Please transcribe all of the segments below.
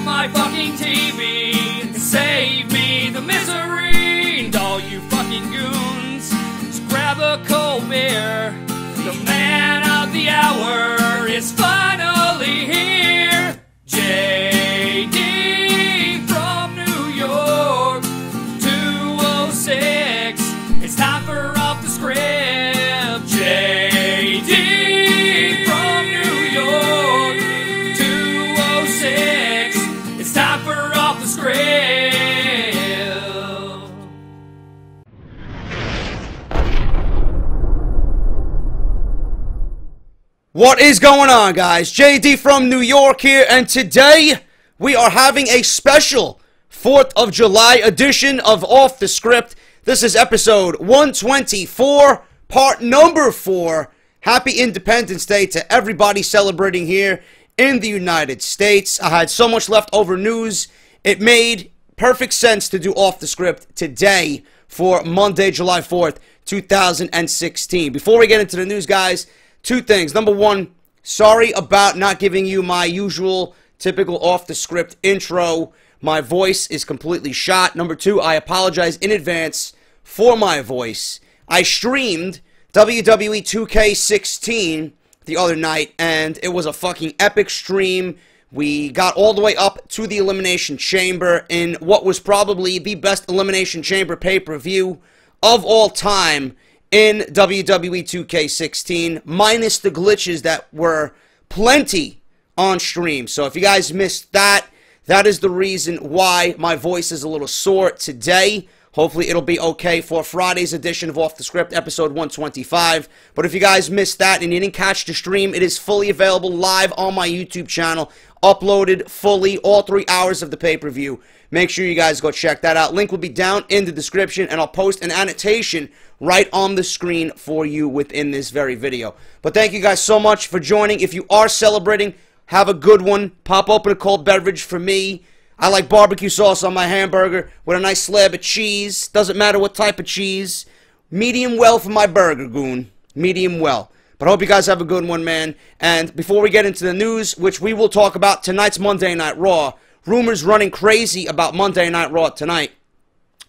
my fucking TV and save me the misery. And all you fucking goons, just grab a cold beer. The man of the hour is finally here. JD from New York, 206. It's time for Off the Script. JD from New York, 206. It's time for Off the Script. What is going on, guys? JD from New York here, and today we are having a special 4th of July edition of Off the Script. This is episode 124, part number 4. Happy Independence Day to everybody celebrating here in the United States. I had so much leftover news, it made perfect sense to do Off the Script today for Monday, July 4th, 2016. Before we get into the news, guys, two things. Number one, sorry about not giving you my usual, typical off-the-script intro. My voice is completely shot. Number two, I apologize in advance for my voice. I streamed WWE 2K16 the other night, and it was a fucking epic stream. We got all the way up to the Elimination Chamber in what was probably the best Elimination Chamber pay-per-view of all time in WWE 2K16, minus the glitches that were plenty on stream. So if you guys missed that, that is the reason why my voice is a little sore today. Hopefully it'll be okay for Friday's edition of Off the Script, episode 125. But if you guys missed that and you didn't catch the stream, it is fully available live on my YouTube channel, uploaded fully, all 3 hours of the pay-per-view. Make sure you guys go check that out. Link will be down in the description, and I'll post an annotation right on the screen for you within this very video. But thank you guys so much for joining. If you are celebrating, have a good one. Pop open a cold beverage for me. I like barbecue sauce on my hamburger with a nice slab of cheese. Doesn't matter what type of cheese. Medium well for my burger, goon. Medium well. But I hope you guys have a good one, man. And before we get into the news, which we will talk about tonight's Monday Night Raw, rumors running crazy about Monday Night Raw tonight.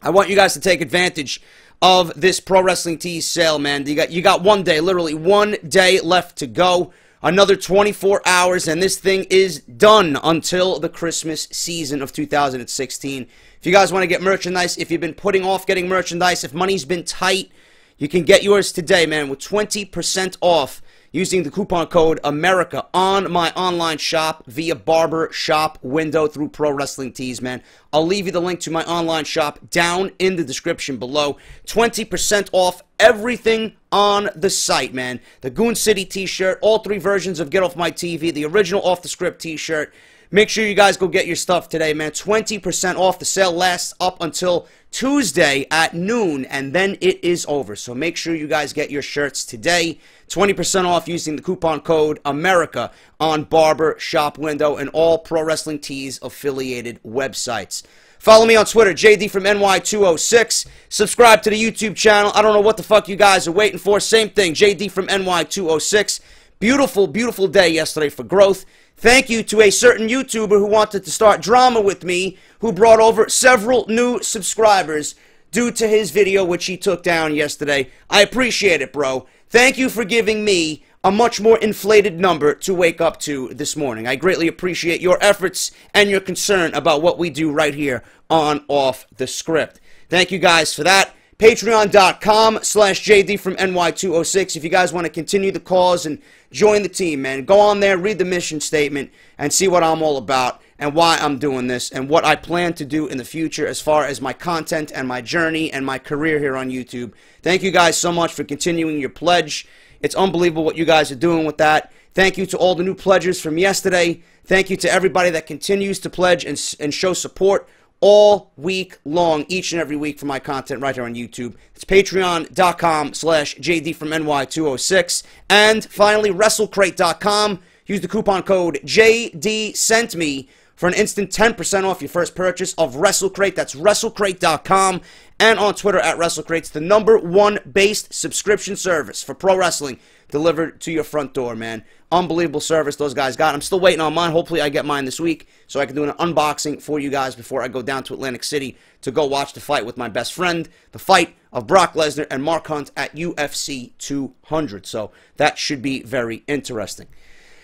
I want you guys to take advantage of this Pro Wrestling Tees sale, man. You got 1 day, literally 1 day left to go. Another 24 hours, and this thing is done until the Christmas season of 2016. If you guys want to get merchandise, if you've been putting off getting merchandise, if money's been tight, you can get yours today, man, with 20% off using the coupon code AMERICA on my online shop via barber shop window through Pro Wrestling Tees, man. I'll leave you the link to my online shop down in the description below. 20% off everything on the site, man. The Goon City t-shirt, all 3 versions of Get Off My TV, the original Off the Script t-shirt. Make sure you guys go get your stuff today, man. 20% off. The sale lasts up until Tuesday at noon, and then it is over. So make sure you guys get your shirts today. 20% off using the coupon code AMERICA on Barber Shop Window and all Pro Wrestling Tees affiliated websites. Follow me on Twitter, JD from NY206. Subscribe to the YouTube channel. I don't know what the fuck you guys are waiting for. Same thing, JD from NY206. Beautiful, beautiful day yesterday for growth. Thank you to a certain YouTuber who wanted to start drama with me, who brought over several new subscribers due to his video, which he took down yesterday. I appreciate it, bro. Thank you for giving me a much more inflated number to wake up to this morning. I greatly appreciate your efforts and your concern about what we do right here on Off the Script. Thank you guys for that. Patreon.com/JD from NY206 if you guys want to continue the cause and join the team, man. Go on there, read the mission statement, and see what I'm all about and why I'm doing this and what I plan to do in the future as far as my content and my journey and my career here on YouTube. Thank you guys so much for continuing your pledge. It's unbelievable what you guys are doing with that. Thank you to all the new pledgers from yesterday. Thank you to everybody that continues to pledge and show support all week long, each and every week for my content right here on YouTube. It's patreon.com/JD from NY206. And finally, WrestleCrate.com. Use the coupon code JDSENTME for an instant 10% off your first purchase of WrestleCrate. That's WrestleCrate.com. And on Twitter at WrestleCrate. It's the #1 based subscription service for pro wrestling delivered to your front door, man. Unbelievable service those guys got. I'm still waiting on mine. Hopefully I get mine this week so I can do an unboxing for you guys before I go down to Atlantic City to go watch the fight with my best friend, the fight of Brock Lesnar and Mark Hunt at UFC 200. So that should be very interesting.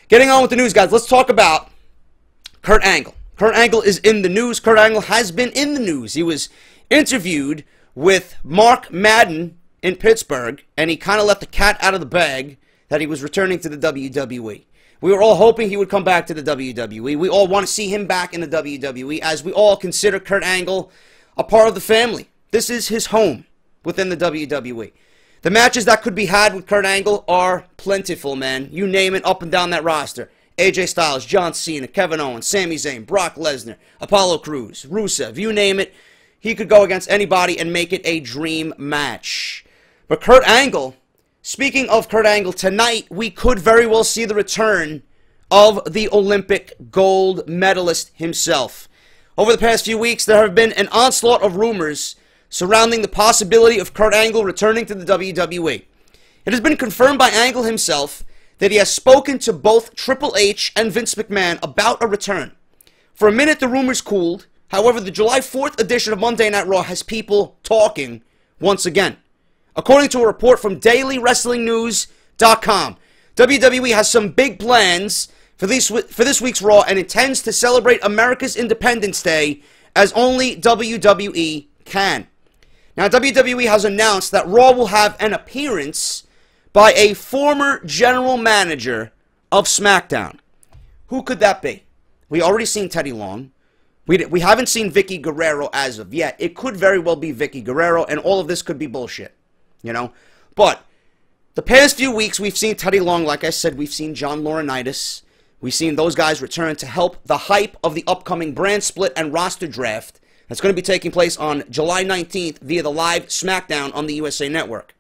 Getting on with the news, guys, let's talk about Kurt Angle. Kurt Angle is in the news. Kurt Angle has been in the news. He was interviewed with Mark Madden in Pittsburgh, and he kind of let the cat out of the bag that he was returning to the WWE. We were all hoping he would come back to the WWE. We all want to see him back in the WWE, as we all consider Kurt Angle a part of the family. This is his home within the WWE. The matches that could be had with Kurt Angle are plentiful, man. You name it, up and down that roster. AJ Styles, John Cena, Kevin Owens, Sami Zayn, Brock Lesnar, Apollo Crews, Rusev, you name it. He could go against anybody and make it a dream match. But Kurt Angle, speaking of Kurt Angle, tonight we could very well see the return of the Olympic gold medalist himself. Over the past few weeks, there have been an onslaught of rumors surrounding the possibility of Kurt Angle returning to the WWE. It has been confirmed by Angle himself that he has spoken to both Triple H and Vince McMahon about a return. For a minute, the rumors cooled. However, the July 4th edition of Monday Night Raw has people talking once again. According to a report from DailyWrestlingNews.com, WWE has some big plans for this week's Raw and intends to celebrate America's Independence Day as only WWE can. Now, WWE has announced that Raw will have an appearance by a former general manager of SmackDown. Who could that be? We already seen Teddy Long. We haven't seen Vicky Guerrero as of yet. It could very well be Vicky Guerrero, and all of this could be bullshit, you know? But the past few weeks, we've seen Teddy Long, like I said, we've seen John Laurinaitis. We've seen those guys return to help the hype of the upcoming brand split and roster draft that's going to be taking place on July 19th via the live SmackDown on the USA Network.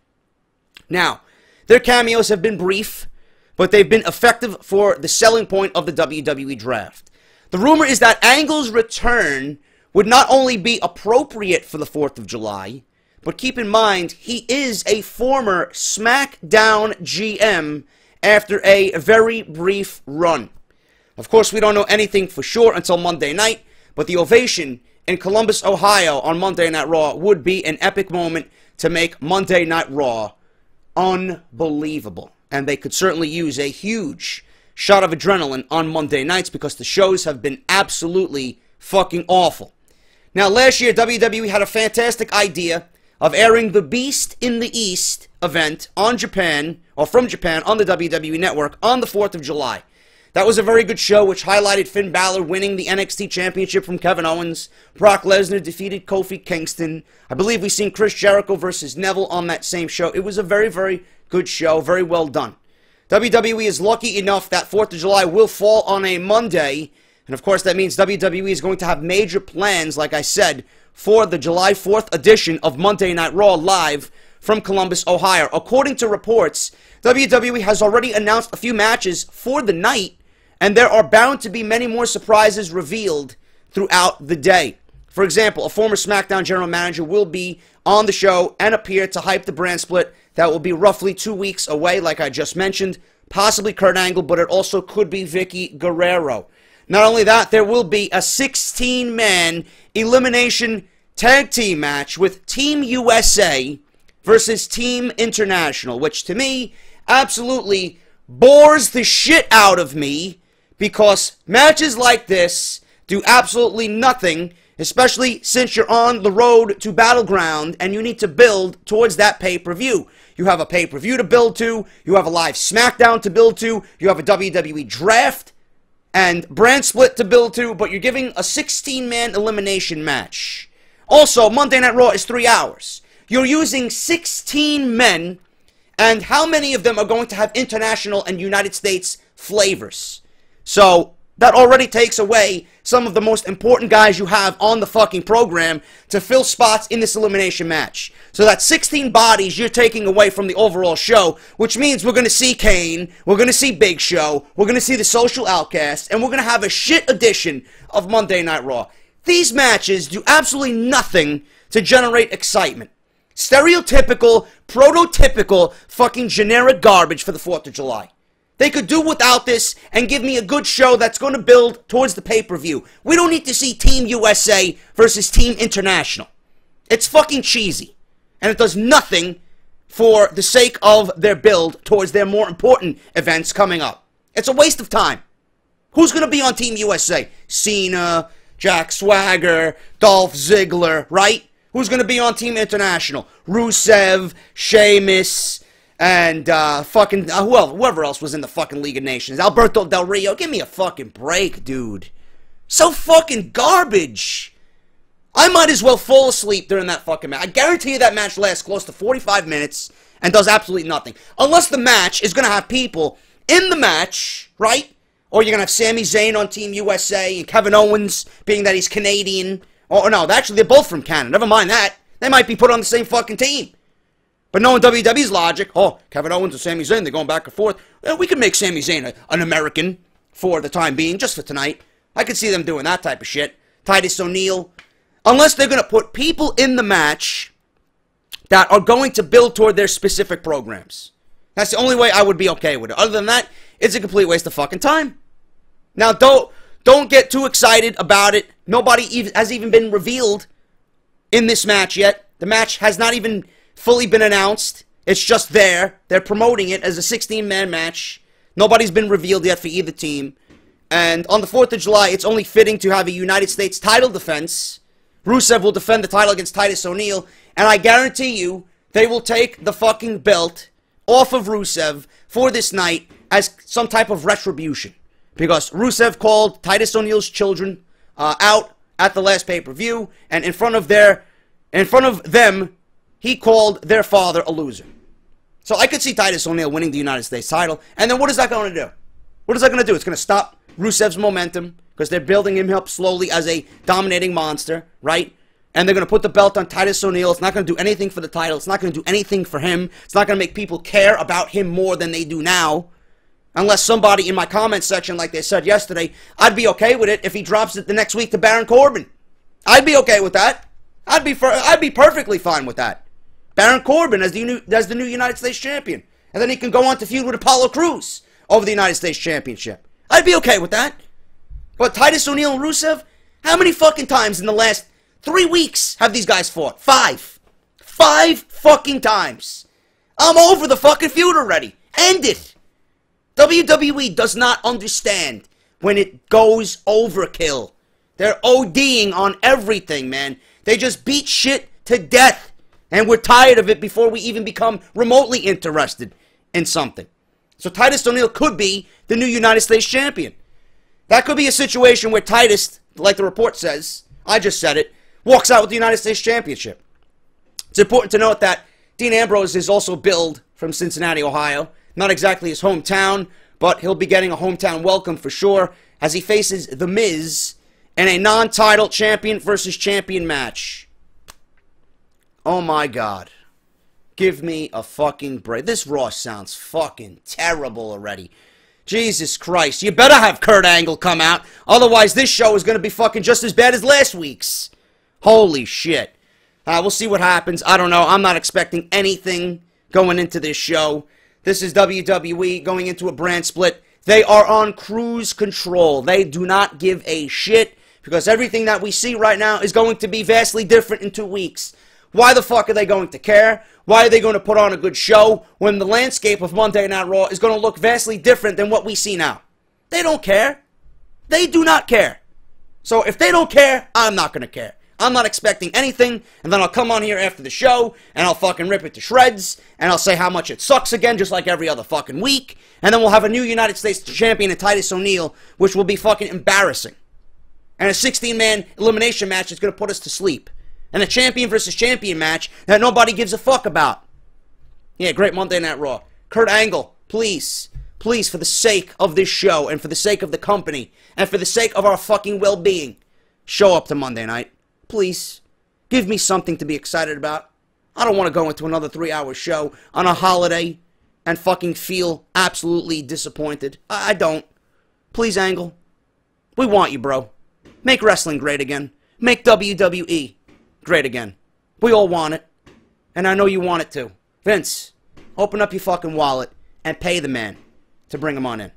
Now, their cameos have been brief, but they've been effective for the selling point of the WWE Draft. The rumor is that Angle's return would not only be appropriate for the 4th of July, but keep in mind, he is a former SmackDown GM after a very brief run. Of course, we don't know anything for sure until Monday night, but the ovation in Columbus, Ohio on Monday Night Raw would be an epic moment to make Monday Night Raw unbelievable. And they could certainly use a huge shot of adrenaline on Monday nights because the shows have been absolutely fucking awful. Now, last year, WWE had a fantastic idea of airing the Beast in the East event on Japan, or from Japan, on the WWE Network on the 4th of July. That was a very good show, which highlighted Finn Balor winning the NXT Championship from Kevin Owens. Brock Lesnar defeated Kofi Kingston. I believe we've seen Chris Jericho versus Neville on that same show. It was a very, very good show. Very well done. WWE is lucky enough that 4th of July will fall on a Monday. And of course, that means WWE is going to have major plans, like I said, for the July 4th edition of Monday Night Raw live from Columbus, Ohio. According to reports, WWE has already announced a few matches for the night, and there are bound to be many more surprises revealed throughout the day. For example, a former SmackDown general manager will be on the show and appear to hype the brand split that will be roughly 2 weeks away, like I just mentioned. Possibly Kurt Angle, but it also could be Vicky Guerrero. Not only that, there will be a 16-man elimination tag team match with Team USA versus Team International, which to me absolutely bores the shit out of me because matches like this do absolutely nothing, especially since you're on the road to Battleground and you need to build towards that pay-per-view. You have a pay-per-view to build to, you have a live SmackDown to build to, you have a WWE Draft and brand split to build to, but you're giving a 16-man elimination match. Also, Monday Night Raw is 3 hours. You're using 16 men, and how many of them are going to have international and United States flavors? So, that already takes away some of the most important guys you have on the fucking program to fill spots in this elimination match. So that's 16 bodies you're taking away from the overall show, which means we're going to see Kane, we're going to see Big Show, we're going to see the Social Outcasts, and we're going to have a shit edition of Monday Night Raw. These matches do absolutely nothing to generate excitement. Stereotypical, prototypical, fucking generic garbage for the 4th of July. They could do without this and give me a good show that's going to build towards the pay-per-view. We don't need to see Team USA versus Team International. It's fucking cheesy. And it does nothing for the sake of their build towards their more important events coming up. It's a waste of time. Who's going to be on Team USA? Cena, Jack Swagger, Dolph Ziggler, right? Who's going to be on Team International? Rusev, Sheamus, and whoever else was in the fucking League of Nations. Alberto Del Rio. Give me a fucking break, dude. So fucking garbage. I might as well fall asleep during that fucking match. I guarantee you that match lasts close to 45 minutes and does absolutely nothing. Unless the match is going to have people in the match, right? Or you're going to have Sami Zayn on Team USA and Kevin Owens, being that he's Canadian. Or no, actually, they're both from Canada. Never mind that. They might be put on the same fucking team. But knowing WWE's logic, oh, Kevin Owens and Sami Zayn, they're going back and forth. Well, we can make Sami Zayn an American for the time being, just for tonight. I could see them doing that type of shit. Titus O'Neil. Unless they're going to put people in the match that are going to build toward their specific programs. That's the only way I would be okay with it. Other than that, it's a complete waste of fucking time. Now, don't get too excited about it. Nobody has even been revealed in this match yet. The match has not even fully been announced. It's just there. They're promoting it as a 16-man match. Nobody's been revealed yet for either team. And on the 4th of July, it's only fitting to have a United States title defense. Rusev will defend the title against Titus O'Neil. And I guarantee you, they will take the fucking belt off of Rusev for this night as some type of retribution. Because Rusev called Titus O'Neil's children out at the last pay-per-view, and in front of them, he called their father a loser. So I could see Titus O'Neil winning the United States title, and then what is that going to do? What is that going to do? It's going to stop Rusev's momentum, because they're building him up slowly as a dominating monster, right? And they're going to put the belt on Titus O'Neil. It's not going to do anything for the title. It's not going to do anything for him. It's not going to make people care about him more than they do now. Unless somebody in my comment section, like they said yesterday, I'd be okay with it if he drops it the next week to Baron Corbin. I'd be okay with that. I'd be perfectly fine with that. Baron Corbin as the new United States champion. And then he can go on to feud with Apollo Crews over the United States championship. I'd be okay with that. But Titus O'Neil and Rusev, how many fucking times in the last 3 weeks have these guys fought? 5. 5 fucking times. I'm over the fucking feud already. End it. WWE does not understand when it goes overkill. They're ODing on everything, man. They just beat shit to death. And we're tired of it before we even become remotely interested in something. So Titus O'Neil could be the new United States champion. That could be a situation where Titus, like the report says, I just said it, walks out with the United States championship. It's important to note that Dean Ambrose is also billed from Cincinnati, Ohio. Not exactly his hometown, but he'll be getting a hometown welcome for sure as he faces The Miz in a non-title champion versus champion match. Oh my God. Give me a fucking break. This Raw sounds fucking terrible already. Jesus Christ. You better have Kurt Angle come out. Otherwise, this show is going to be fucking just as bad as last week's. Holy shit. We'll see what happens. I don't know. I'm not expecting anything going into this show. This is WWE going into a brand split. They are on cruise control. They do not give a shit because everything that we see right now is going to be vastly different in 2 weeks. Why the fuck are they going to care? Why are they going to put on a good show when the landscape of Monday Night Raw is going to look vastly different than what we see now? They don't care. They do not care. So if they don't care, I'm not going to care. I'm not expecting anything, and then I'll come on here after the show, and I'll fucking rip it to shreds, and I'll say how much it sucks again, just like every other fucking week, and then we'll have a new United States champion in Titus O'Neil, which will be fucking embarrassing. And a 16-man elimination match is going to put us to sleep. And a champion versus champion match that nobody gives a fuck about. Yeah, great Monday Night Raw. Kurt Angle, please, please, for the sake of this show, and for the sake of the company, and for the sake of our fucking well-being, show up to Monday night. Please, give me something to be excited about. I don't want to go into another 3-hour show on a holiday and fucking feel absolutely disappointed. I don't. Please, Angle. We want you, bro. Make wrestling great again. Make WWE great again. We all want it. And I know you want it to. Vince, open up your fucking wallet and pay the man to bring him on in.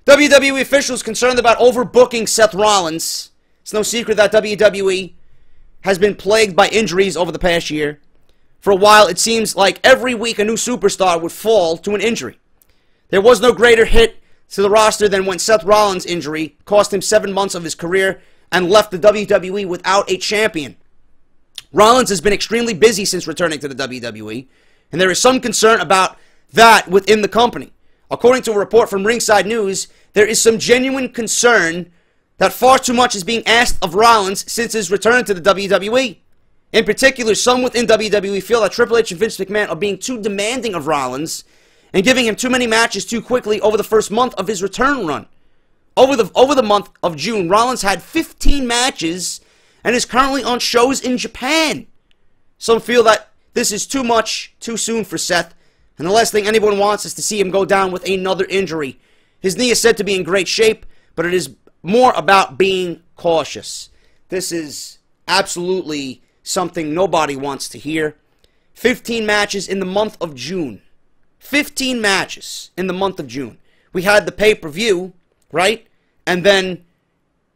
WWE officials concerned about overbooking Seth Rollins. It's no secret that WWE has been plagued by injuries over the past year. For a while, it seems like every week a new superstar would fall to an injury. There was no greater hit to the roster than when Seth Rollins' injury cost him 7 months of his career and left the WWE without a champion. Rollins has been extremely busy since returning to the WWE, and there is some concern about that within the company. According to a report from Ringside News, there is some genuine concern that far too much is being asked of Rollins since his return to the WWE. In particular, some within WWE feel that Triple H and Vince McMahon are being too demanding of Rollins and giving him too many matches too quickly over the first month of his return run. Over the month of June, Rollins had 15 matches and is currently on shows in Japan. Some feel that this is too much too soon for Seth, and the last thing anyone wants is to see him go down with another injury. His knee is said to be in great shape, but it is more about being cautious. This is absolutely something nobody wants to hear. 15 matches in the month of June. 15 matches in the month of June. We had the pay-per-view, right? And then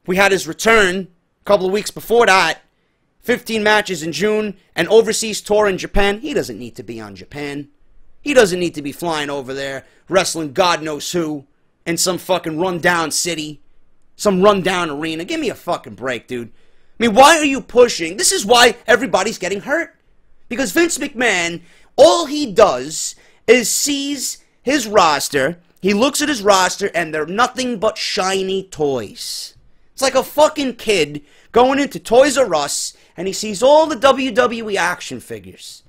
we had his return a couple of weeks before that. 15 matches in June, an overseas tour in Japan. He doesn't need to be on Japan. He doesn't need to be flying over there, wrestling God knows who, in some fucking rundown city, some rundown arena. Give me a fucking break, dude. I mean, why are you pushing? This is why everybody's getting hurt. Because Vince McMahon, all he does is sees his roster, he looks at his roster, and they're nothing but shiny toys. It's like a fucking kid going into Toys R Us, and he sees all the WWE action figures.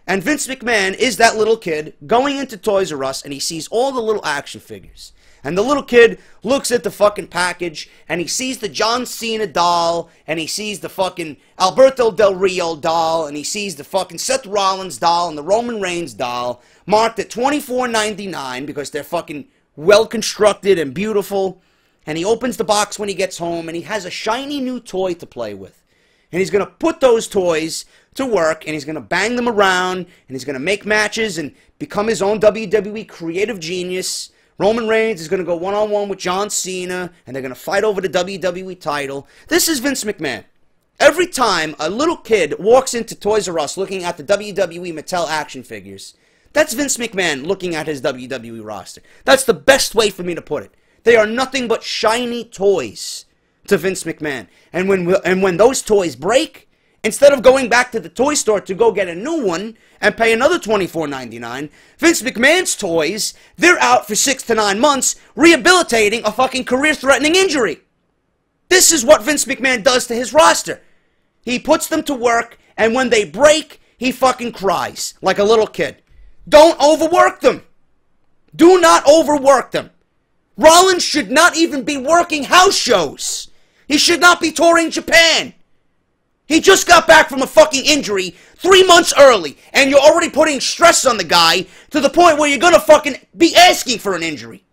And Vince McMahon is that little kid going into Toys R Us, and he sees all the little action figures. And the little kid looks at the fucking package, and he sees the John Cena doll, and he sees the fucking Alberto Del Rio doll, and he sees the fucking Seth Rollins doll, and the Roman Reigns doll, marked at $24.99 because they're fucking well-constructed and beautiful. And he opens the box when he gets home, and he has a shiny new toy to play with. And he's going to put those toys to work, and he's going to bang them around, and he's going to make matches and become his own WWE creative genius. Roman Reigns is going to go one-on-one with John Cena, and they're going to fight over the WWE title. This is Vince McMahon. Every time a little kid walks into Toys R Us looking at the WWE Mattel action figures, that's Vince McMahon looking at his WWE roster. That's the best way for me to put it. They are nothing but shiny toys to Vince McMahon. And when those toys break, instead of going back to the toy store to go get a new one and pay another $24.99, Vince McMahon's toys, they're out for 6 to 9 months rehabilitating a fucking career-threatening injury. This is what Vince McMahon does to his roster. He puts them to work, and when they break, he fucking cries like a little kid. Don't overwork them. Do not overwork them. Rollins should not even be working house shows. He should not be touring Japan. He just got back from a fucking injury 3 months early, and you're already putting stress on the guy to the point where you're gonna fucking be asking for an injury.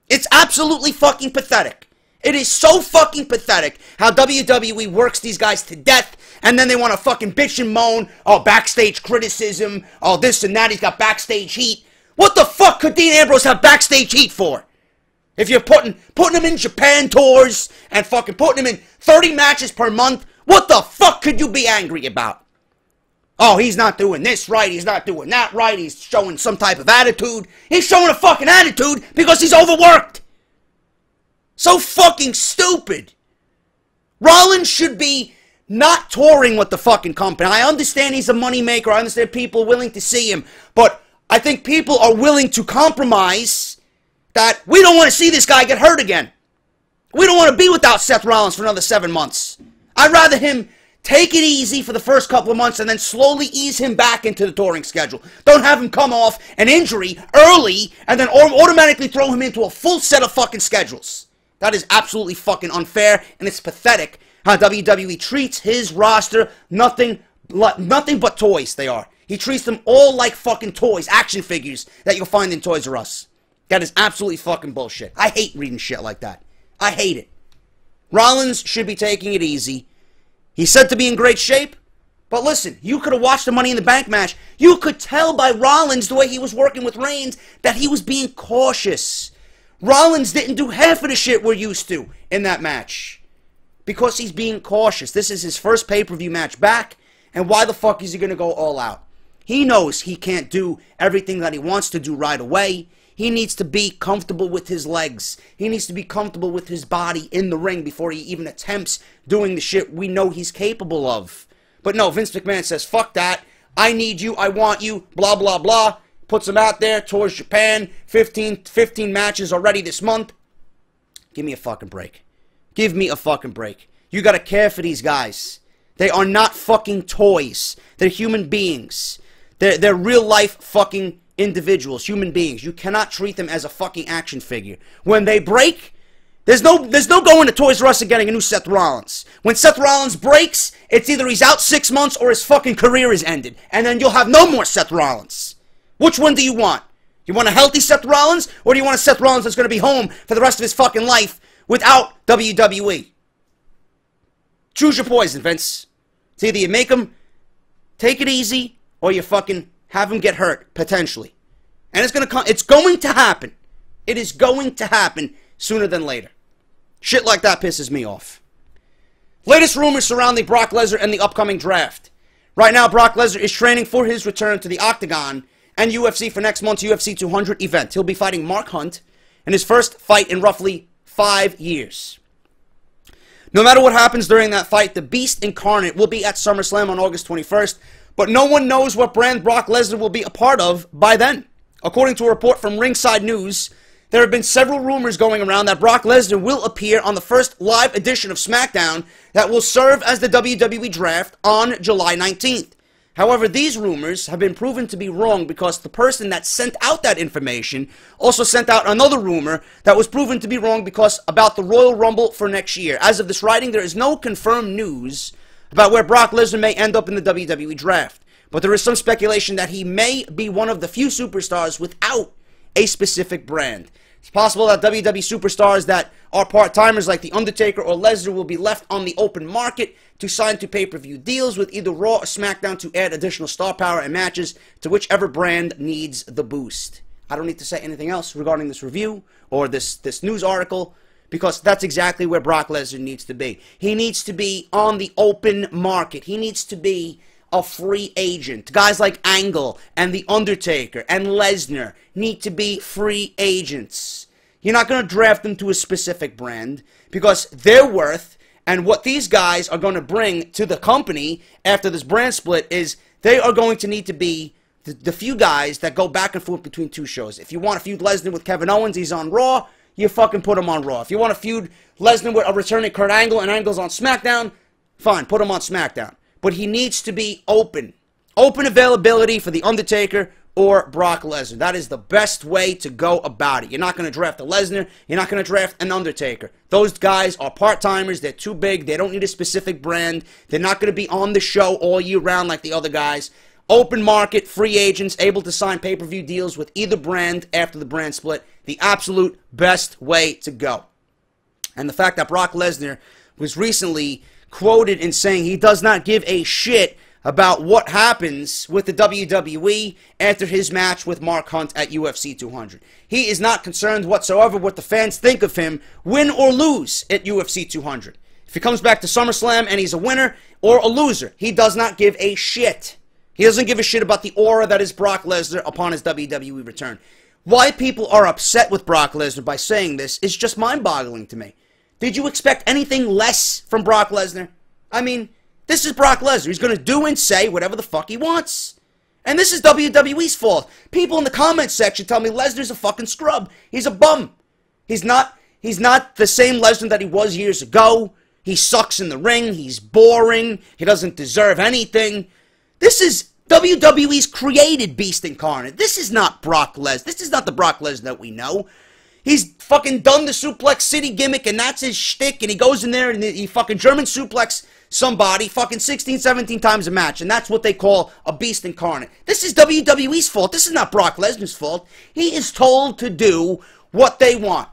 It's absolutely fucking pathetic. It is so fucking pathetic how WWE works these guys to death, and then they want to fucking bitch and moan, oh, backstage criticism, oh, this and that, he's got backstage heat. What the fuck could Dean Ambrose have backstage heat for? If you're putting him in Japan tours and fucking putting him in 30 matches per month, what the fuck could you be angry about? Oh, he's not doing this right, he's not doing that right, he's showing some type of attitude. He's showing a fucking attitude because he's overworked. So fucking stupid. Rollins should be not touring with the fucking company. I understand he's a moneymaker, I understand people are willing to see him, but I think people are willing to compromise that we don't want to see this guy get hurt again. We don't want to be without Seth Rollins for another 7 months. I'd rather him take it easy for the first couple of months and then slowly ease him back into the touring schedule. Don't have him come off an injury early and then automatically throw him into a full set of fucking schedules. That is absolutely fucking unfair, and it's pathetic how WWE treats his roster nothing but toys they are. He treats them all like fucking toys, action figures that you'll find in Toys R Us. That is absolutely fucking bullshit. I hate reading shit like that. I hate it. Rollins should be taking it easy. He's said to be in great shape, But listen, you could have watched the Money in the Bank match. You could tell by Rollins, the way he was working with Reigns, that he was being cautious. Rollins didn't do half of the shit we're used to in that match. Because he's being cautious. This is his first pay-per-view match back. And why the fuck is he going to go all out? He knows he can't do everything that he wants to do right away. He needs to be comfortable with his legs. He needs to be comfortable with his body in the ring before he even attempts doing the shit we know he's capable of. But no, Vince McMahon says, fuck that. I need you. I want you. Blah, blah, blah. Puts him out there towards Japan. 15 matches already this month. Give me a fucking break. Give me a fucking break. You gotta care for these guys. They are not fucking toys. They're human beings. They're real life fucking individuals, human beings. You cannot treat them as a fucking action figure. When they break, there's no going to Toys R Us and getting a new Seth Rollins. When Seth Rollins breaks, it's either he's out 6 months or his fucking career is ended. And then you'll have no more Seth Rollins. Which one do you want? You want a healthy Seth Rollins? Or do you want a Seth Rollins that's going to be home for the rest of his fucking life without WWE? Choose your poison, Vince. It's either you make him take it easy or you fucking have him get hurt, potentially. And it's going to happen. It is going to happen sooner than later. Shit like that pisses me off. Latest rumors surrounding Brock Lesnar and the upcoming draft. Right now, Brock Lesnar is training for his return to the Octagon and UFC for next month's UFC 200 event. He'll be fighting Mark Hunt in his first fight in roughly 5 years. No matter what happens during that fight, the Beast Incarnate will be at SummerSlam on August 21st, but no one knows what brand Brock Lesnar will be a part of by then. According to a report from Ringside News, there have been several rumors going around that Brock Lesnar will appear on the first live edition of SmackDown that will serve as the WWE Draft on July 19th. However, these rumors have been proven to be wrong because the person that sent out that information also sent out another rumor that was proven to be wrong because about the Royal Rumble for next year. As of this writing, there is no confirmed news about where Brock Lesnar may end up in the WWE Draft. But there is some speculation that he may be one of the few superstars without a specific brand. It's possible that WWE superstars that are part-timers like The Undertaker or Lesnar will be left on the open market to sign to pay-per-view deals with either Raw or SmackDown to add additional star power and matches to whichever brand needs the boost. I don't need to say anything else regarding this review or this news article because that's exactly where Brock Lesnar needs to be. He needs to be on the open market. He needs to be a free agent. Guys like Angle and The Undertaker and Lesnar need to be free agents. You're not going to draft them to a specific brand because their worth and what these guys are going to bring to the company after this brand split is they are going to need to be the few guys that go back and forth between two shows. If you want to feud Lesnar with Kevin Owens, he's on Raw, you fucking put him on Raw. If you want to feud Lesnar with a returning Kurt Angle and Angle's on SmackDown, fine, put him on SmackDown. But he needs to be open. Open availability for The Undertaker or Brock Lesnar. That is the best way to go about it. You're not going to draft a Lesnar. You're not going to draft an Undertaker. Those guys are part-timers. They're too big. They don't need a specific brand. They're not going to be on the show all year round like the other guys. Open market, free agents, able to sign pay-per-view deals with either brand after the brand split. The absolute best way to go. And the fact that Brock Lesnar was recently quoted in saying he does not give a shit about what happens with the WWE after his match with Mark Hunt at UFC 200. He is not concerned whatsoever what the fans think of him, win or lose at UFC 200. If he comes back to SummerSlam and he's a winner or a loser, he does not give a shit. He doesn't give a shit about the aura that is Brock Lesnar upon his WWE return. Why people are upset with Brock Lesnar by saying this is just mind-boggling to me. Did you expect anything less from Brock Lesnar? I mean, this is Brock Lesnar. He's going to do and say whatever the fuck he wants. And this is WWE's fault. People in the comments section tell me Lesnar's a fucking scrub. He's a bum. He's not the same Lesnar that he was years ago. He sucks in the ring. He's boring. He doesn't deserve anything. This is WWE's created Beast Incarnate. This is not Brock Lesnar. This is not the Brock Lesnar that we know. He's fucking done the Suplex City gimmick, and that's his shtick, and he goes in there and he fucking German suplex somebody fucking 16, 17 times a match, and that's what they call a Beast Incarnate. This is WWE's fault. This is not Brock Lesnar's fault. He is told to do what they want.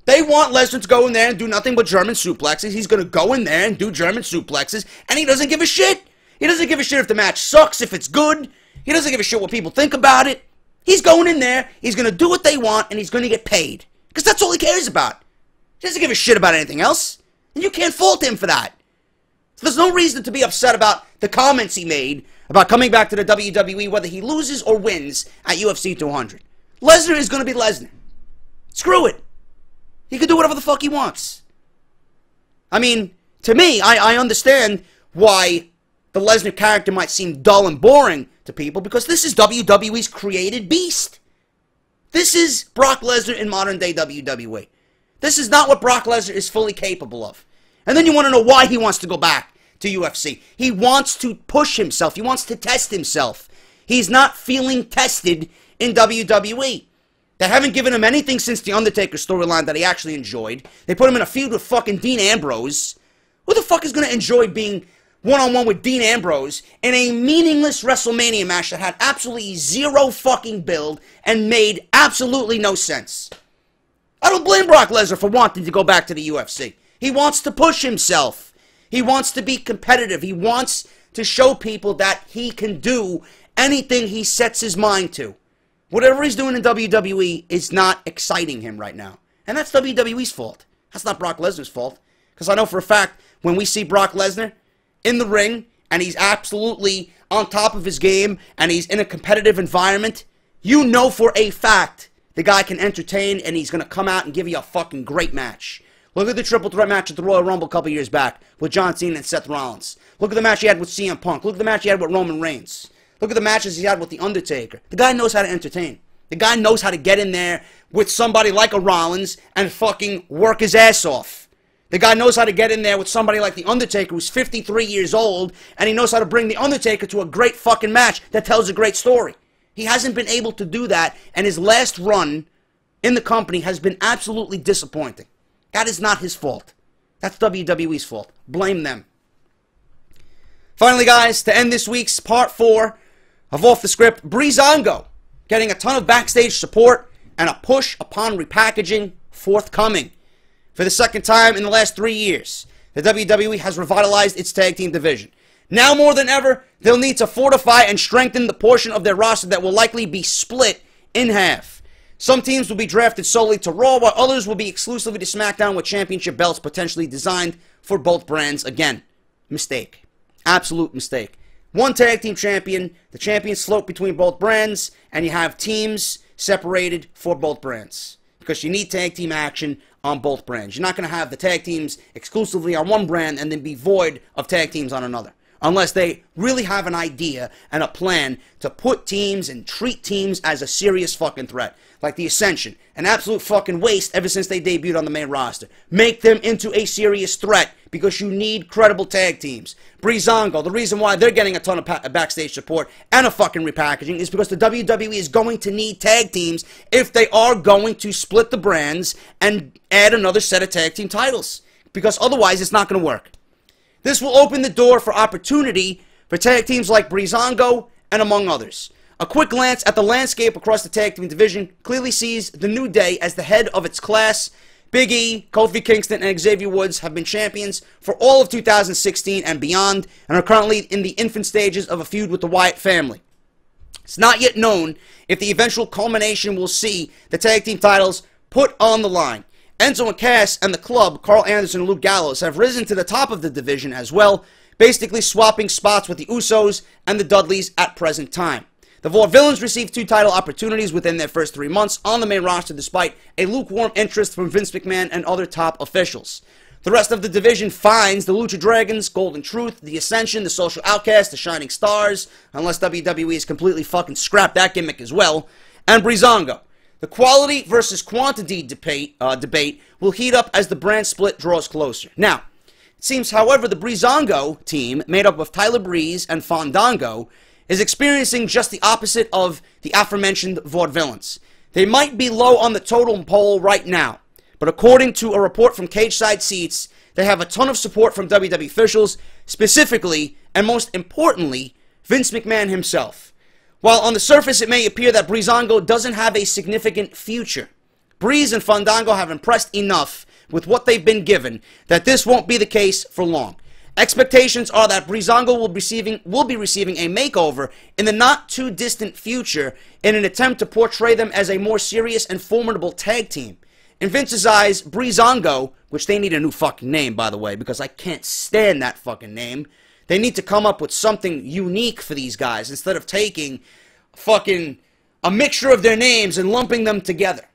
They want Lesnar to go in there and do nothing but German suplexes. He's going to go in there and do German suplexes, and he doesn't give a shit. He doesn't give a shit if the match sucks, if it's good. He doesn't give a shit what people think about it. He's going in there, he's going to do what they want, and he's going to get paid. Because that's all he cares about. He doesn't give a shit about anything else. And you can't fault him for that. So there's no reason to be upset about the comments he made about coming back to the WWE, whether he loses or wins at UFC 200. Lesnar is going to be Lesnar. Screw it. He can do whatever the fuck he wants. I mean, to me, I understand why the Lesnar character might seem dull and boring to people, because this is WWE's created beast. This is Brock Lesnar in modern day WWE. This is not what Brock Lesnar is fully capable of. And then you want to know why he wants to go back to UFC. He wants to push himself. He wants to test himself. He's not feeling tested in WWE. They haven't given him anything since the Undertaker storyline that he actually enjoyed. They put him in a feud with fucking Dean Ambrose. Who the fuck is going to enjoy being one-on-one with Dean Ambrose in a meaningless WrestleMania match that had absolutely zero fucking build and made absolutely no sense? I don't blame Brock Lesnar for wanting to go back to the UFC. He wants to push himself. He wants to be competitive. He wants to show people that he can do anything he sets his mind to. Whatever he's doing in WWE is not exciting him right now. And that's WWE's fault. That's not Brock Lesnar's fault. Because I know for a fact, when we see Brock Lesnar in the ring, and he's absolutely on top of his game, and he's in a competitive environment, you know for a fact the guy can entertain, and he's going to come out and give you a fucking great match. Look at the triple threat match at the Royal Rumble a couple years back with John Cena and Seth Rollins. Look at the match he had with CM Punk. Look at the match he had with Roman Reigns. Look at the matches he had with The Undertaker. The guy knows how to entertain. The guy knows how to get in there with somebody like a Rollins and fucking work his ass off. The guy knows how to get in there with somebody like The Undertaker, who's 53 years old, and he knows how to bring The Undertaker to a great fucking match that tells a great story. He hasn't been able to do that, and his last run in the company has been absolutely disappointing. That is not his fault. That's WWE's fault. Blame them. Finally, guys, to end this week's Part 4 of Off the Script, Breezango getting a ton of backstage support and a push upon repackaging forthcoming. For the second time in the last 3 years, the WWE has revitalized its tag team division. Now more than ever, they'll need to fortify and strengthen the portion of their roster that will likely be split in half. Some teams will be drafted solely to Raw, while others will be exclusively to SmackDown with championship belts potentially designed for both brands. Again, mistake. Absolute mistake. One tag team champion, the champions float between both brands, and you have teams separated for both brands. Because you need tag team action on both brands. You're not going to have the tag teams exclusively on one brand and then be void of tag teams on another. Unless they really have an idea and a plan to put teams and treat teams as a serious fucking threat. Like the Ascension, an absolute fucking waste ever since they debuted on the main roster. Make them into a serious threat because you need credible tag teams. Breezango, the reason why they're getting a ton of backstage support and a fucking repackaging is because the WWE is going to need tag teams if they are going to split the brands and add another set of tag team titles. Because otherwise it's not going to work. This will open the door for opportunity for tag teams like Breezango and among others. A quick glance at the landscape across the tag team division clearly sees the New Day as the head of its class. Big E, Kofi Kingston, and Xavier Woods have been champions for all of 2016 and beyond, and are currently in the infant stages of a feud with the Wyatt family. It's not yet known if the eventual culmination will see the tag team titles put on the line. Enzo and Cass and the club, Carl Anderson and Luke Gallows, have risen to the top of the division as well, basically swapping spots with the Usos and the Dudleys at present time. The Vaudevillains received 2 title opportunities within their first 3 months on the main roster despite a lukewarm interest from Vince McMahon and other top officials. The rest of the division finds the Lucha Dragons, Golden Truth, the Ascension, the Social Outcasts, the Shining Stars, unless WWE has completely fucking scrapped that gimmick as well, and Breezango. The quality versus quantity debate will heat up as the brand split draws closer. Now, it seems, however, the Breezango team, made up of Tyler Breeze and Fandango, is experiencing just the opposite of the aforementioned Vaudevillains. They might be low on the totem pole right now, but according to a report from Cage Side Seats, they have a ton of support from WWE officials, specifically, and most importantly, Vince McMahon himself. While on the surface it may appear that Breezango doesn't have a significant future, Breeze and Fandango have impressed enough with what they've been given that this won't be the case for long. Expectations are that Breezango will be receiving a makeover in the not-too-distant future in an attempt to portray them as a more serious and formidable tag team. In Vince's eyes, Breezango, which they need a new fucking name, by the way, because I can't stand that fucking name. They need to come up with something unique for these guys instead of taking fucking a mixture of their names and lumping them together.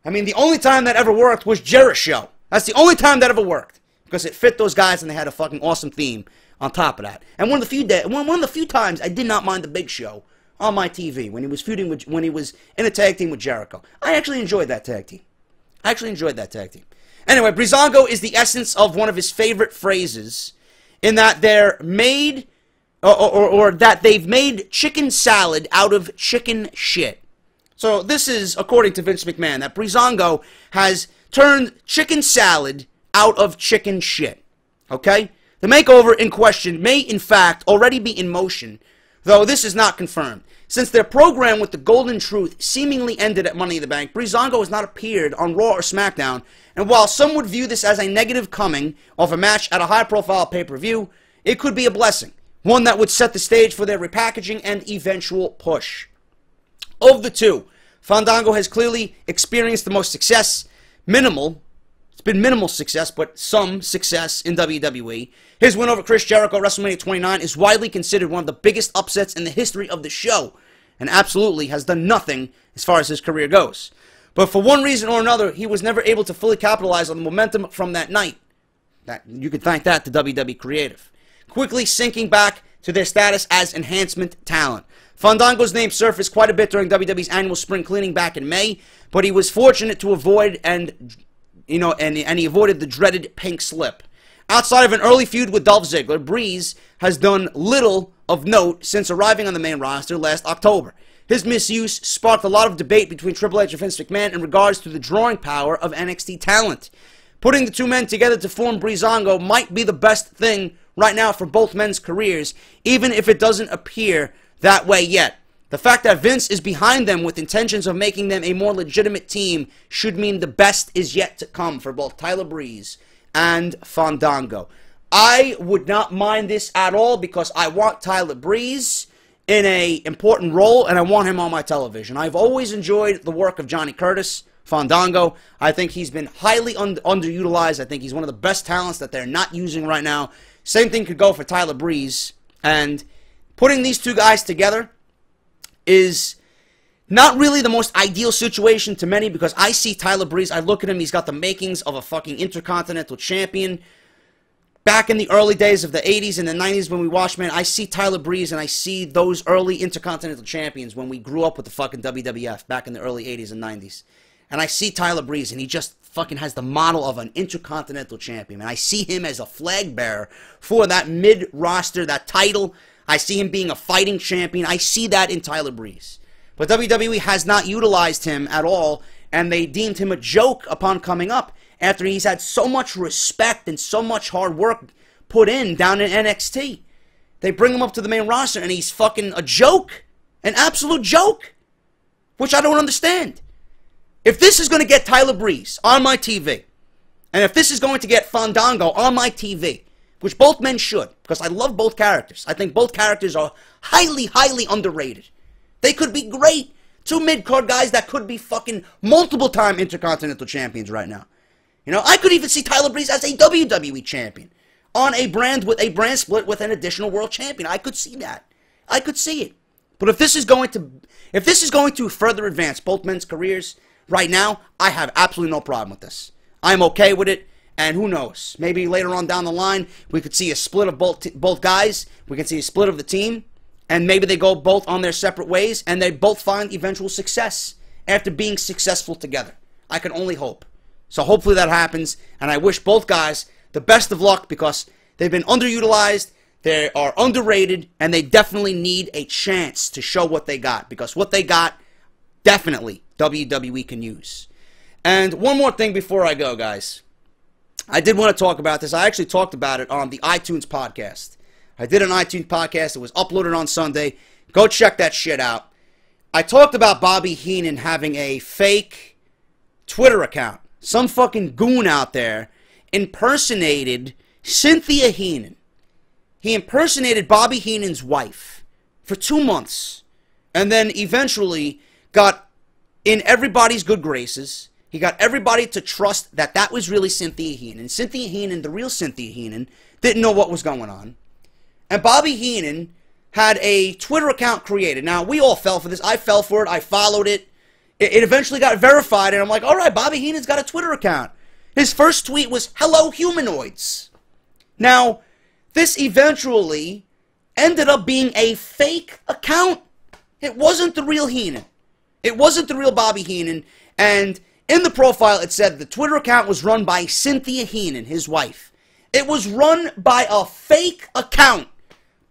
I mean, the only time that ever worked was Jericho. That's the only time that ever worked. Because it fit those guys and they had a fucking awesome theme on top of that. And one of the few times I did not mind the Big Show on my TV when he was when he was in a tag team with Jericho. I actually enjoyed that tag team. Anyway, Breezango is the essence of one of his favorite phrases, in that they're made, or that they've made chicken salad out of chicken shit. So this is, according to Vince McMahon, that Breezango has turned chicken salad out of chicken shit. Okay? The makeover in question may, in fact, already be in motion, though this is not confirmed. Since their program with the Golden Truth seemingly ended at Money in the Bank, Breezango has not appeared on Raw or SmackDown, and while some would view this as a negative coming of a match at a high-profile pay-per-view, it could be a blessing, one that would set the stage for their repackaging and eventual push. Of the two, Fandango has clearly experienced the most success, it's been minimal success, but some success in WWE. His win over Chris Jericho at WrestleMania 29 is widely considered one of the biggest upsets in the history of the show, and absolutely has done nothing as far as his career goes. But for one reason or another, he was never able to fully capitalize on the momentum from that night. You could thank that to WWE Creative, quickly sinking back to their status as enhancement talent. Fandango's name surfaced quite a bit during WWE's annual spring cleaning back in May, but he was fortunate to avoid and he avoided the dreaded pink slip. Outside of an early feud with Dolph Ziggler, Breeze has done little of note since arriving on the main roster last October. His misuse sparked a lot of debate between Triple H and Vince McMahon in regards to the drawing power of NXT talent. Putting the two men together to form Breezango might be the best thing right now for both men's careers, even if it doesn't appear that way yet. The fact that Vince is behind them with intentions of making them a more legitimate team should mean the best is yet to come for both Tyler Breeze and Fandango. I would not mind this at all because I want Tyler Breeze in an important role and I want him on my television. I've always enjoyed the work of Johnny Curtis, Fandango. I think he's been highly underutilized. I think he's one of the best talents that they're not using right now. Same thing could go for Tyler Breeze. And putting these two guys together is not really the most ideal situation to many because I see Tyler Breeze, I look at him, he's got the makings of a fucking Intercontinental Champion. Back in the early days of the 80s and the 90s when we watched, man, I see Tyler Breeze and I see those early Intercontinental Champions when we grew up with the fucking WWF back in the early 80s and 90s. And I see Tyler Breeze and he just fucking has the model of an Intercontinental Champion. And I see him as a flag bearer for that mid-roster, that title. I see him being a fighting champion. I see that in Tyler Breeze. But WWE has not utilized him at all, and they deemed him a joke upon coming up after he's had so much respect and so much hard work put in down in NXT. They bring him up to the main roster, and he's fucking a joke. An absolute joke. Which I don't understand. If this is going to get Tyler Breeze on my TV, and if this is going to get Fandango on my TV, which both men should, because I love both characters. I think both characters are highly, highly underrated. They could be great. Two mid-card guys that could be fucking multiple-time Intercontinental Champions right now. You know, I could even see Tyler Breeze as a WWE Champion on a brand with a brand split with an additional World Champion. I could see that. I could see it. But if this is going to further advance both men's careers right now, I have absolutely no problem with this. I'm okay with it. And who knows? Maybe later on down the line, we could see a split of both guys. We can see a split of the team. And maybe they go both on their separate ways. And they both find eventual success after being successful together. I can only hope. So hopefully that happens. And I wish both guys the best of luck because they've been underutilized. They are underrated. And they definitely need a chance to show what they got. Because what they got, definitely WWE can use. And one more thing before I go, guys. I did want to talk about this. I actually talked about it on the iTunes podcast. I did an iTunes podcast. It was uploaded on Sunday. Go check that shit out. I talked about Bobby Heenan having a fake Twitter account. Some fucking goon out there impersonated Cynthia Heenan he impersonated Bobby Heenan's wife for 2 months, and then eventually got in everybody's good graces. He got everybody to trust that that was really Cynthia Heenan. Cynthia Heenan, the real Cynthia Heenan, didn't know what was going on. And Bobby Heenan had a Twitter account created. Now, we all fell for this. I fell for it. I followed it. It eventually got verified, and I'm like, all right, Bobby Heenan's got a Twitter account. His first tweet was, "Hello, humanoids." Now, this eventually ended up being a fake account. It wasn't the real Heenan. It wasn't the real Bobby Heenan, and in the profile, it said the Twitter account was run by Cynthia Heenan, his wife. It was run by a fake account.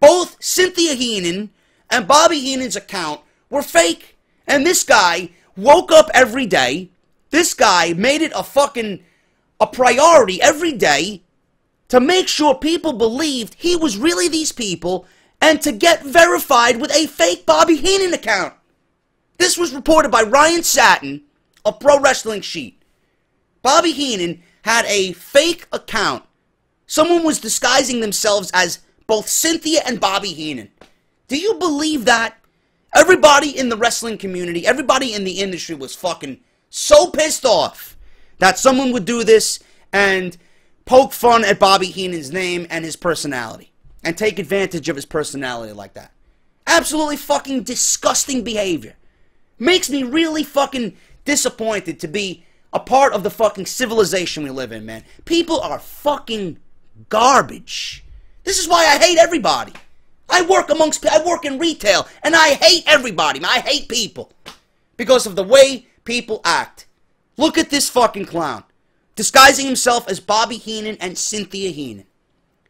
Both Cynthia Heenan and Bobby Heenan's account were fake. And this guy woke up every day. This guy made it a priority every day to make sure people believed he was really these people and to get verified with a fake Bobby Heenan account. This was reported by Ryan Satin of Pro Wrestling Sheet. Bobby Heenan had a fake account. Someone was disguising themselves as both Cynthia and Bobby Heenan. Do you believe that? Everybody in the wrestling community, everybody in the industry was fucking so pissed off that someone would do this and poke fun at Bobby Heenan's name and his personality and take advantage of his personality like that. Absolutely fucking disgusting behavior. Makes me really fucking disappointed to be a part of the fucking civilization we live in, man. People are fucking garbage. This is why I hate everybody. I work in retail, and I hate everybody. I hate people because of the way people act. Look at this fucking clown, disguising himself as Bobby Heenan and Cynthia Heenan.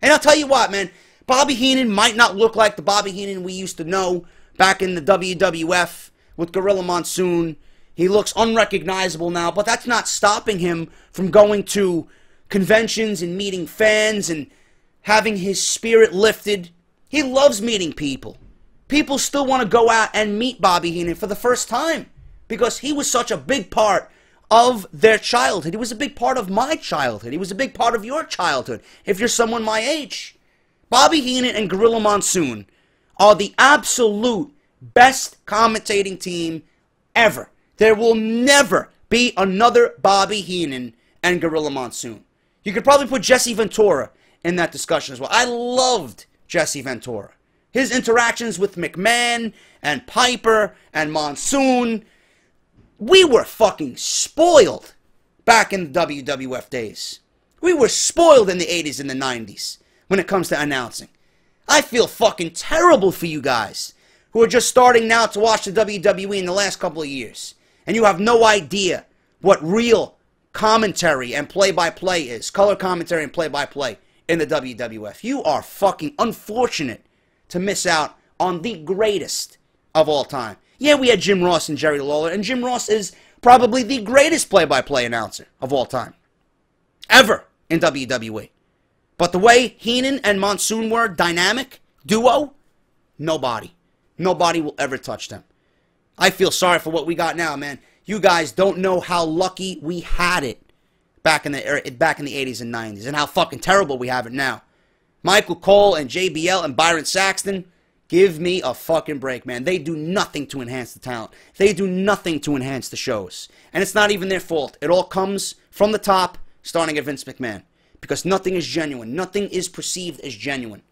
And I'll tell you what, man, Bobby Heenan might not look like the Bobby Heenan we used to know back in the WWF with Gorilla Monsoon. He looks unrecognizable now, but that's not stopping him from going to conventions and meeting fans and having his spirit lifted. He loves meeting people. People still want to go out and meet Bobby Heenan for the first time because he was such a big part of their childhood. He was a big part of my childhood. He was a big part of your childhood if you're someone my age. Bobby Heenan and Gorilla Monsoon are the absolute best commentating team ever. There will never be another Bobby Heenan and Gorilla Monsoon. You could probably put Jesse Ventura in that discussion as well. I loved Jesse Ventura. His interactions with McMahon and Piper and Monsoon. We were fucking spoiled back in the WWF days. We were spoiled in the 80s and the 90s when it comes to announcing. I feel fucking terrible for you guys who are just starting now to watch the WWE in the last couple of years. And you have no idea what real commentary and play-by-play is. Color commentary and play-by-play in the WWF. You are fucking unfortunate to miss out on the greatest of all time. Yeah, we had Jim Ross and Jerry Lawler, and Jim Ross is probably the greatest play-by-play announcer of all time. Ever in WWE. But the way Heenan and Monsoon were, dynamic, duo, nobody. Nobody will ever touch them. I feel sorry for what we got now, man. You guys don't know how lucky we had it back in the 80s and 90s, and how fucking terrible we have it now. Michael Cole and JBL and Byron Saxton, give me a fucking break, man. They do nothing to enhance the talent. They do nothing to enhance the shows. And it's not even their fault. It all comes from the top, starting at Vince McMahon. Because nothing is genuine. Nothing is perceived as genuine.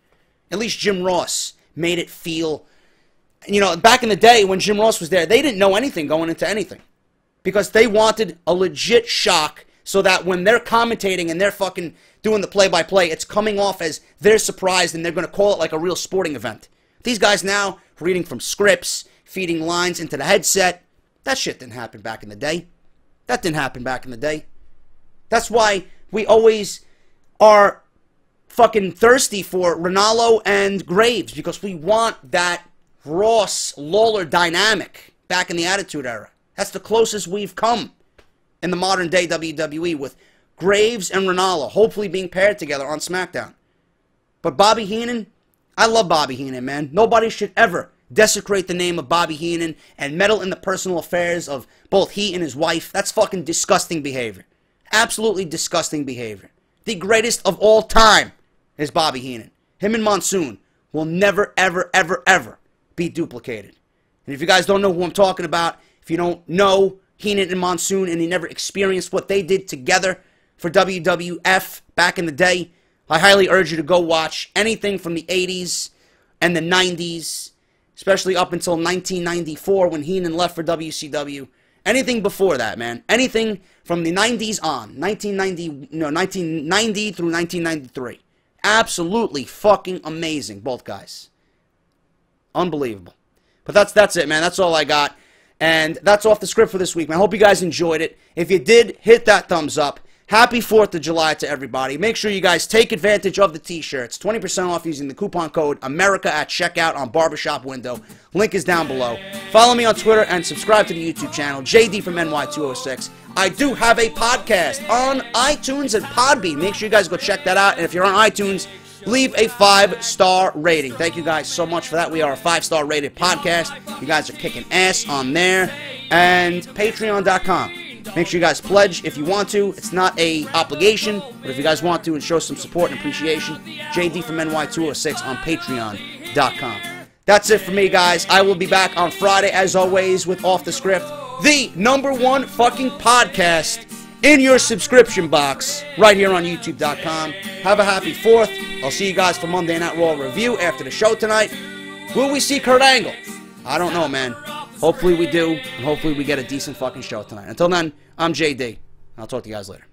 At least Jim Ross made it feel... You know, back in the day when Jim Ross was there, they didn't know anything going into anything. Because they wanted a legit shock so that when they're commentating and they're fucking doing the play-by-play, it's coming off as they're surprised and they're going to call it like a real sporting event. These guys now, reading from scripts, feeding lines into the headset, that shit didn't happen back in the day. That didn't happen back in the day. That's why we always are fucking thirsty for Ronaldo and Graves, because we want that Ross-Lawler dynamic back in the Attitude Era. That's the closest we've come in the modern day WWE with Graves and Ronaldo hopefully being paired together on SmackDown. But Bobby Heenan, I love Bobby Heenan, man. Nobody should ever desecrate the name of Bobby Heenan and meddle in the personal affairs of both he and his wife. That's fucking disgusting behavior. Absolutely disgusting behavior. The greatest of all time is Bobby Heenan. him and Monsoon will never, ever, ever, ever be duplicated. And if you guys don't know who I'm talking about, if you don't know Heenan and Monsoon and you never experienced what they did together for WWF back in the day, I highly urge you to go watch anything from the 80s and the 90s, especially up until 1994 when Heenan left for WCW. Anything before that, man. Anything from the 90s on. 1990 through 1993. Absolutely fucking amazing, both guys. Unbelievable. But that's it, man. That's all I got. And that's off the script for this week, man. I hope you guys enjoyed it. If you did, hit that thumbs up. Happy 4th of July to everybody. Make sure you guys take advantage of the t-shirts. 20% off using the coupon code America at checkout on Barbershop Window. Link is down below. Follow me on Twitter and subscribe to the YouTube channel, JD from NY206. I do have a podcast on iTunes and PodBean. Make sure you guys go check that out. And if you're on iTunes, leave a 5-star rating. Thank you guys so much for that. We are a 5-star rated podcast. You guys are kicking ass on there. And Patreon.com. Make sure you guys pledge if you want to. It's not a obligation, but if you guys want to and show some support and appreciation, JD from NY206 on Patreon.com. That's it for me, guys. I will be back on Friday, as always, with Off the Script, the #1 fucking podcast in your subscription box right here on YouTube.com. Have a happy 4th. I'll see you guys for Monday Night Raw review after the show tonight. Will we see Kurt Angle? I don't know, man. Hopefully we do, and hopefully we get a decent fucking show tonight. Until then, I'm JD. I'll talk to you guys later.